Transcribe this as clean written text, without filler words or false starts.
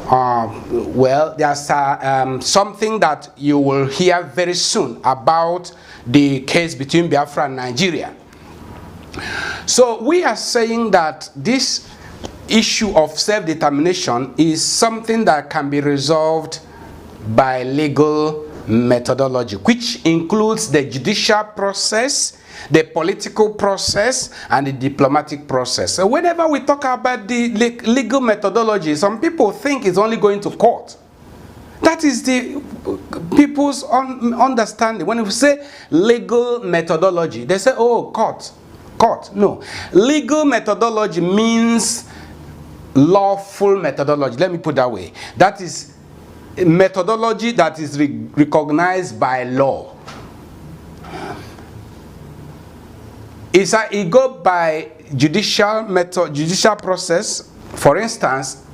Well, there's something that you will hear very soon about the case between Biafra and Nigeria. So we are saying that this issue of self-determination is something that can be resolved by legal methodology, which includes the judicial process, the political process, and the diplomatic process. So whenever we talk about the legal methodology, some people think it's only going to court. That is the people's understanding. When we say legal methodology, they say, oh, court. No. Legal methodology means lawful methodology. Let me put that way. That is a methodology that is recognized by law. It go by judicial process. For instance,